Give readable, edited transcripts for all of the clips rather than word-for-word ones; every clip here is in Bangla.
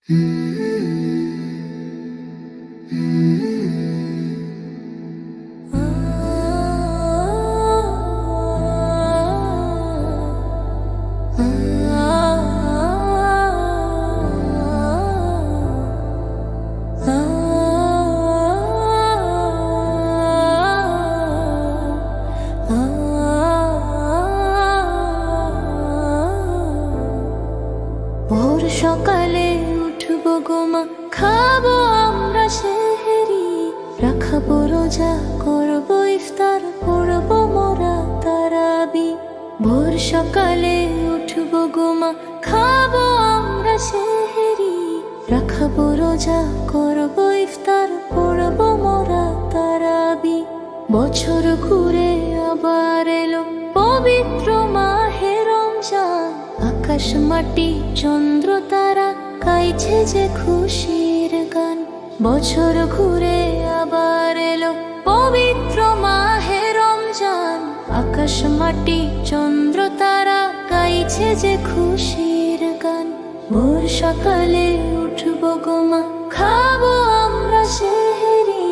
ভোর সকালে উঠব গো মা, খাবো আমরা সেহরি, রাখাবো রোজা, করবো ইফতার, পড়বো মোরা তারাবি। ভোর সকালে উঠব গো মা, খাবো আমরা সেহরি, রাখাবো রোজা, করবো ইফতার, পড়বো মোরা তারাবি। বছর ঘুরে আবার এলো পবিত্র মাহে রমজান, আকাশ মাটি চন্দ্র তারা গাইছে যে খুশির গান। বছর ঘুরে আবার এলো পবিত্র মাহে রমজান, আকাশ মাটি চন্দ্র তারা গাইছে যে খুশির গান। ভোর সকালে উঠবো গো মা, খাবো আমরা সেহরি,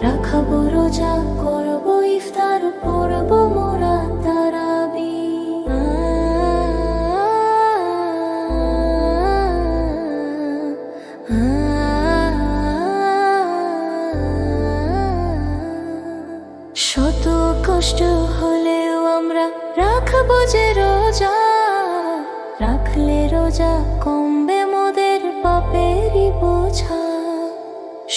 রাখাবো রোজা, করবো ইফতার, পড়বো মোরা তারাবি। শত কষ্ট হলেও আমরা রাখবো যে রোজা, রাখলে রোজা কমবে মোদের পাপেরই বোঝা।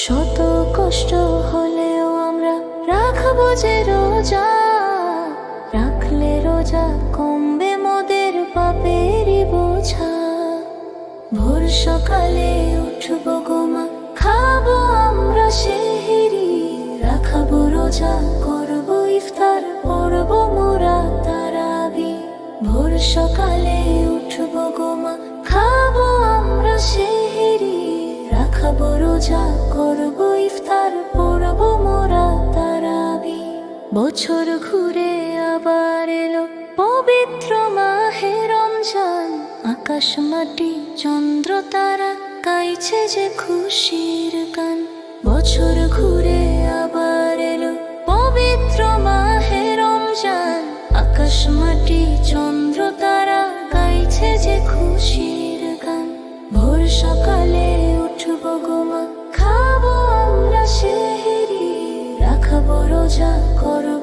শত কষ্ট হলেও আমরা রাখবো যে রোজা, রাখলে রোজা কমবে মোদের পাপেরই বোঝা। ভোর সকালে উঠবো গো মা, খাবো আমরা সেহরি, রাখাবো রোজা, করবো ইফতার, পড়বো মোরা তারাবি। ভোর সকালে উঠবো গো মা, খাবো আমরা সেহরি, রাখাবো রোজা, করবো ইফতার, পড়বো মোরা তারাবি। বছর ঘুরে আবার এলো পবিত্র মাহে রমজান, আকাশ মাটি চন্দ্র তারা গাইছে যে খুশির গান। বছর ঘুরে আবার এলো পবিত্র মাহে রমজান, আকাশ মাটি চন্দ্র তারা গাইছে যে খুশির গান। ভোর সকালে উঠবো গো মা, খাবো আমরা সেহরি, রাখাবো রোজা, করবো